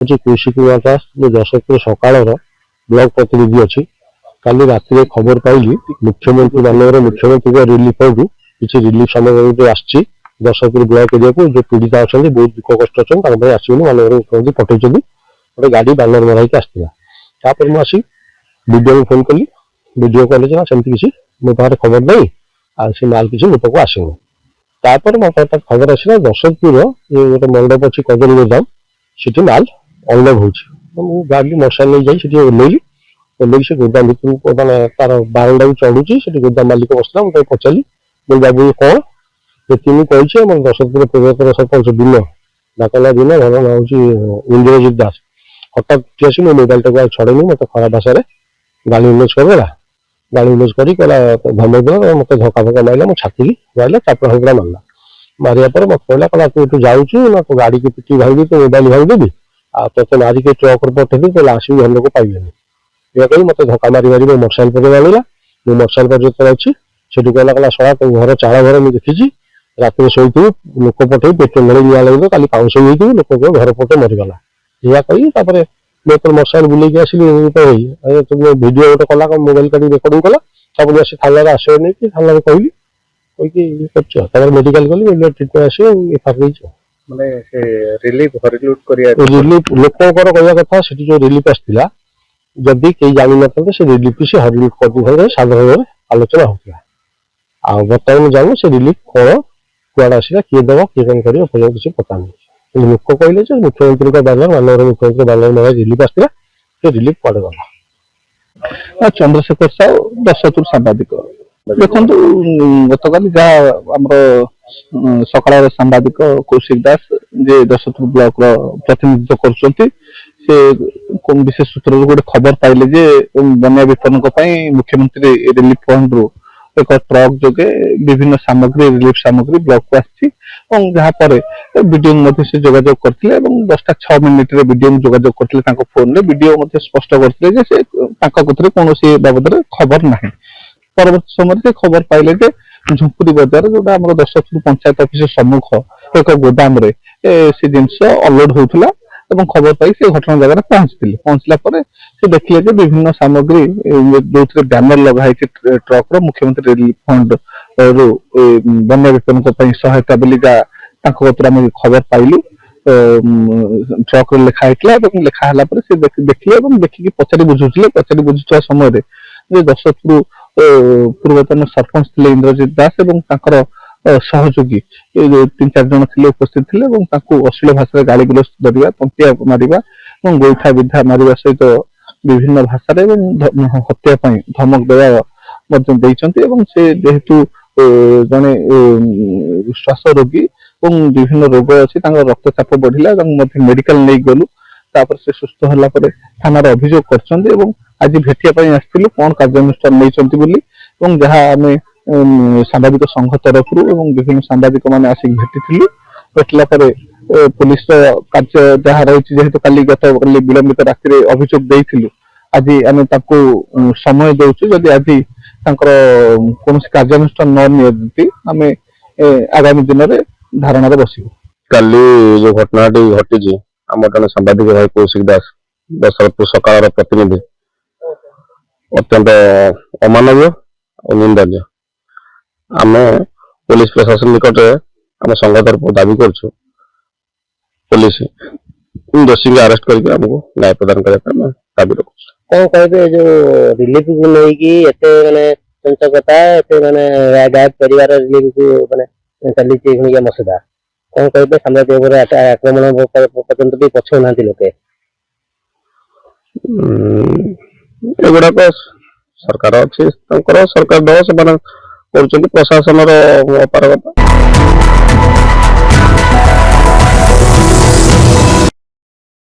হচ্ছে কৌশিক দাস যে যশোর সকাଳର ব্লক ପ୍ରତିନିଧି ଅଛି। କାଲି ରାତିରେ ଖବର ପାଇଲି ମୁଖ୍ୟମନ୍ତ୍ରୀ ମାନ୍ୟବର ମୁଖ୍ୟମନ୍ତ୍ରୀଙ୍କ ରିଲିଫ ଫଣ୍ଡରୁ କିଛି ରିଲିଫ ସାମଗ୍ରୀ ଆସିଛି ଯଶୋରପୁର ବ୍ଲକ ଏରିଆକୁ। ଯୋଉ ପୀଡ଼ିତ ଅଛନ୍ତି ବହୁତ ଦୁଃଖ କଷ୍ଟ ଅଛନ୍ତି ତାଙ୍କ ପାଇଁ ଆସିବ ବୋଲି ମାନ୍ୟବର ମୁଖ୍ୟମନ୍ତ୍ରୀ ପଠେଇଛନ୍ତି। ଗୋଟେ ଗାଡ଼ି ବାନର ମରା ହେଇକି ଆସିଥିଲା। ତାପରେ ମୁଁ ଆସି ବିଡିଓକୁ ଫୋନ କଲି। ବିଡିଓ କହିଲେ ଯେ ସେମିତି କିଛି ମୋ ପାଖରେ ଖବର ନାହିଁ ଆଉ ସେ ମାଲ କିଛି ମୋ ପାଖକୁ ଆସିନି। ତାପରେ ମୋ ପାଖରେ ଖବର ଆସିଲା ଯଶୋରପୁର ଗୋଟେ ମଣ୍ଡପ ଅଛି କଦଳୀ ଗୋଦାମ, ସେଠି ମାଲ ଅନଲୋଡ ହଉଛି। ମୁଁ ଗାଡ଼ି ମଶାଲ ନେଇ ଯାଇ ସେଠି ଓହ୍ଲେଇଲି। ଓହ୍ଲେଇକି ସେ ଗୋଦାମ ଭିତରକୁ ମାନେ ତାର ବାରଣ୍ଡାକୁ ଚଢୁଛି। ସେଠି ଗୋଦାମ ମାଲିକ ବସିଲା। ମୁଁ ତାକୁ ପଚାରିଲି ମୁଁ ବାବୁ କଣ ଯେତିକି ମୁଁ କହିଛି ଆମର ଯଶୋରପୁର ପୂର୍ବତନ ସରପଞ୍ଚ ଦିନ ଡାକଲା ଦିନ ଘର ନାଁ ହଉଛି ଇନ୍ଦ୍ରଜିତ ଦାସ। ହଠାତ୍ ଉଠି ଆସି ମୋ ମୋବାଇଲଟାକୁ ଆଉ ଛଡେଇନି। ମତେ ଖରାପ ଭାଷାରେ ଗାଳି ଉଲ୍ଲେଖ କରିଦେଲା। ଗାଳି ଉଲ୍ଲେଖ କରି କହିଲା ଧମକ ଦେଲା, ମତେ ଧକ୍କା ଫକା ମାରିଲା, ମୋ ଛାତିକି ମାରିଲା, ଚାପଡ଼ା ଫାପଡ଼ା ମାରିଲା। ମାରିବା ପରେ ମତେ କହିଲା ତୁ ଏଠୁ ଯାଉଛୁ ନା ତୋ ଗାଡ଼ିକି ପିଟି ଭାଙ୍ଗି ତୋ ମୋବାଇଲ ଭାଙ୍ଗିଦେବି ଆଉ ତୋତେ ମାରିକି ଟ୍ରକରେ ପଠେଇଦେବି, ତାହେଲେ ଆସିବି ଘର ଲୋକ ପାଇବେନି। ଏହା କହି ମତେ ଧକ୍କା ମାରି ମାରି ମୋ ମୋଟରସାଇକେଲ ପକେଇ ଆଣିଲା। ମୁଁ ମୋଟରସାଇକେଲ ପରେ ଯେତେବେଳେ ଅଛି ସେଠି କହିଲା ଶଳା ତୋ ଘର ଚାଳ ଘର ମୁଁ ଦେଖିଛି, ରାତିରେ ଶୋଇଥିବୁ ଲୋକ ପଠେଇ ପେଟ୍ରୋଲ ଢାଳି ନିଆଁ ଲାଗିବ, କାଲି ପାଉଁଶ ହେଇଥିବୁ, ଲୋକ ଘର ପଟେ ମରିଗଲା। ଏହା କହି ତାପରେ ମୁଁ ଯେତେବେଳେ ମୋଟରସାଇକେଲ ବୁଲେଇକି ଆସିଲି ଭିଡିଓ ଗୋଟେ କଲା ମୋବାଇଲ କାଢି ରେକର୍ଡିଂ କଲା। ତାପରେ ଆସି ଥାନାରେ ଆସିବ ନେଇକି ଥାନାରେ କହିଲି କହିକି ଇଏ କରିଛି। ତାପରେ ମେଡିକାଲ ଗଲି, ଟ୍ରିଟମେଣ୍ଟ ଆସିବ ଏଫଆଇଆର ଦେଇଛି। ମାନେ ସେ ରିଲିଫ କରିବା ରିଲିଫ ଲୋକଙ୍କର କହିବା କଥା ସେଠି ଯୋଉ ରିଲିଫ ଆସିଥିଲା ଯଦି କେହି ଜାଣିନଥାନ୍ତେ ସେ ରିଲିଫ ସେ ହରିଲିଫ କରିଦେଇଥାନ୍ତେ, ସାଧାରଣରେ ଆଲୋଚନା ହଉଥିଲା। ଆଉ ବର୍ତ୍ତମାନ ଜାଣୁ ସେ ରିଲିଫ କଣ କୁଆଡେ ଆସିଲା କିଏ ଦେବ କିଏ କଣ କରିବ ଏପର୍ଯ୍ୟନ୍ତ କିଛି ପତା ନାହିଁ। ଲୋକ କହିଲେ ଯେ ମୁଖ୍ୟମନ୍ତ୍ରୀଙ୍କ ବ୍ୟାନର ମାନ୍ୟବର ମୁଖ୍ୟମନ୍ତ୍ରୀଙ୍କ ବ୍ୟାନର ମରା ରିଲିଫ ଆସିଥିଲା, ସେ ରିଲିଫ କୁଆଡେ ଗଲା। ଚନ୍ଦ୍ରଶେଖର ସାହୁ ଦଶଥୁର ସାମ୍ବାଦିକ। ଦେଖନ୍ତୁ ଗତକାଲି ଯାହା ଆମର ସକାଳର ସାମ୍ବାଦିକ କୌଶିକ ଦାସ ଯେ ଦଶଥୁର ବ୍ଲକର ପ୍ରତିନିଧିତ୍ୱ କରୁଛନ୍ତି, ସେ ବିଶେଷ ସୂତ୍ରରୁ ଗୋଟେ ଖବର ପାଇଲେ ଯେ ବନ୍ୟା ବିପନ୍ନଙ୍କ ପାଇଁ ମୁଖ୍ୟମନ୍ତ୍ରୀ ରିଲିଫ ଫଣ୍ଡରୁ ଏକ ଟ୍ରକ୍ ଯୋଗେ ବିଭିନ୍ନ ସାମଗ୍ରୀ ରିଲିଫ ସାମଗ୍ରୀ ବ୍ଲକକୁ ଆସିଛି ଏବଂ ଯାହାପରେ ବିଡିଓ ମଧ୍ୟ ସେ ଯୋଗାଯୋଗ କରିଥିଲେ ଏବଂ 10:06 ବିଡିଓ ଯୋଗାଯୋଗ କରିଥିଲେ ତାଙ୍କ ଫୋନରେ। ବିଡିଓ ମଧ୍ୟ ସ୍ପଷ୍ଟ କରିଥିଲେ ଯେ ସେ ତାଙ୍କ କତିରେ କୌଣସି ବାବଦରେ ଖବର ନାହିଁ। ପରବର୍ତ୍ତୀ ସମୟରେ ସେ ଖବର ପାଇଲେ ଯେ ଝୁମ୍ପୁରୀ ବଜାର ଯୋଉଟା ଆମର ଦଶଥୁର ପଞ୍ଚାୟତ ଅଫିସ ସମ୍ମୁଖ ଏକ ଗୋଦାମରେ ସେ ଜିନିଷ ଅନଲୋଡ ହଉଥିଲା ଏବଂ ଖବର ପାଇ ସେ ଘଟଣା ଜାଗାରେ ପହଞ୍ଚିଥିଲେ। ପହଞ୍ଚିଲା ପରେ ସେ ଦେଖିଲେ ଯେ ବିଭିନ୍ନ ସାମଗ୍ରୀ ଯୋଉଥିରେ ବ୍ୟାନର ଲଗା ହେଇଛି ଟ୍ରକର ମୁଖ୍ୟମନ୍ତ୍ରୀ ରିଲିଫ ଫଣ୍ଡ ରୁ ବନ୍ୟା ବିପନ୍ନଙ୍କ ପାଇଁ ସହାୟତା ବୋଲି ତାଙ୍କ କତିରେ ଆମେ ଖବର ପାଇଲୁ। ଟ୍ରକରେ ଲେଖା ହେଇଥିଲା ଏବଂ ଲେଖା ହେଲା ପରେ ସେ ଦେଖିଲେ ଏବଂ ଦେଖିକି ପଚାରି ବୁଝୁଥିଲେ। ପଚାରି ବୁଝୁଥିବା ସମୟରେ ଯେ ଦଶଥୁର ପୂର୍ବତନ ସରପଞ୍ଚ ଥିଲେ ଇନ୍ଦ୍ରଜିତ ଦାସ ଏବଂ ତାଙ୍କର ସହଯୋଗୀ 3-4 ଜଣ ଥିଲେ ଉପସ୍ଥିତ ଥିଲେ ଏବଂ ତାଙ୍କୁ ଅଶ୍ଳୀଳ ଭାଷାରେ ଗାଳି ଗୁଲଜ କରିବା, ତଣ୍ଟିଆ ମାରିବା ଏବଂ ଗୋଇଠା ବିଧା ମାରିବା ସହିତ ବିଭିନ୍ନ ଭାଷାରେ ଏବଂ ହତ୍ୟା ପାଇଁ ଧମକ ଦେବା ମଧ୍ୟ ଦେଇଛନ୍ତି। ଏବଂ ସେ ଯେହେତୁ ଜଣେ ଶ୍ୱାସ ରୋଗୀ ଏବଂ ବିଭିନ୍ନ ରୋଗ ଅଛି, ତାଙ୍କର ରକ୍ତଚାପ ବଢିଲା ଏବଂ ମଧ୍ୟ ମେଡିକାଲ ନେଇକି ଗଲୁ। ତାପରେ ସେ ସୁସ୍ଥ ହେଲା ପରେ ଥାନାରେ ଅଭିଯୋଗ କରିଛନ୍ତି ଏବଂ ଆଜି ଭେଟିବା ପାଇଁ ଆସିଥିଲୁ କଣ କାର୍ଯ୍ୟାନୁଷ୍ଠାନ ନେଇଛନ୍ତି ବୋଲି। ଏବଂ ଯାହା ଆମେ ସାମ୍ବାଦିକ ସଂଘ ତରଫରୁ ଏବଂ ବିଭିନ୍ନ ସାମ୍ବାଦିକ ମାନେ ଆସିକି ଭେଟିଥିଲୁ। ଭେଟିଲା ପରେ ପୁଲିସର କାର୍ଯ୍ୟ ଯାହା ରହିଛି, ଯେହେତୁ ଗତକାଲି ବିଳମ୍ବିତ ରାତିରେ ଅଭିଯୋଗ ଦେଇଥିଲୁ, ଆଜି ଆମେ ତାଙ୍କୁ ସମୟ ଦଉଛୁ। ଯଦି ଆଜି ତାଙ୍କର କୌଣସି କାର୍ଯ୍ୟାନୁଷ୍ଠାନ ନ ନିଅନ୍ତି ଆମେ ଆଗାମୀ ଦିନରେ ଧାରଣାରେ ବସିବୁ। କାଲି ଯୋଉ ଘଟଣାଟି ଘଟିଛି, ଆମର ଜଣେ ସାମ୍ବାଦିକ ଭାଇ କୌଶିକ ଦାସ ଦଶରଥପୁର ସକାଳର ପ୍ରତିନିଧି, ଅତ୍ୟନ୍ତ ଅମାନବୀୟ ଓ ନିନ୍ଦନୀୟ। ଆମେ ପୋଲିସ ପ୍ରଶାସନ ନିକଟରେ ଆମେ ସଂଘ ତରଫରୁ ଦାବି କରୁଛୁ ପୋଲିସ ଦୋଷୀଙ୍କୁ ଆରେଷ୍ଟ କରିକି ଆମକୁ ନ୍ୟାୟ ପ୍ରଦାନ କରିବା ପାଇଁ ଆମେ ଦାବି ରଖୁଛୁ। କଣ କହିବେ ଯୋଉ ରିଲିଫକୁ ନେଇକି ଏତେ ମାନେ ଚଞ୍ଚକତା, ଏତେ ମାନେ ଗାୟବ କରିବାର ରିଲିଫକୁ ମାନେ ଚାଲିଛି ଏଇଭଳିଆ ମସଲା, କଣ କହିବେ? ସାମ୍ବାଦିକ ଉପରେ ଆକ୍ରମଣ ପର୍ଯ୍ୟନ୍ତ ବି ପଛଉନାହାନ୍ତି ଲୋକେ। ଏଗୁଡାକ ସରକାର ଅଛି, ତାଙ୍କର ସରକାର ଦଳ ସେମାନେ କରୁଛନ୍ତି, ପ୍ରଶାସନର ଅପାରଗତା।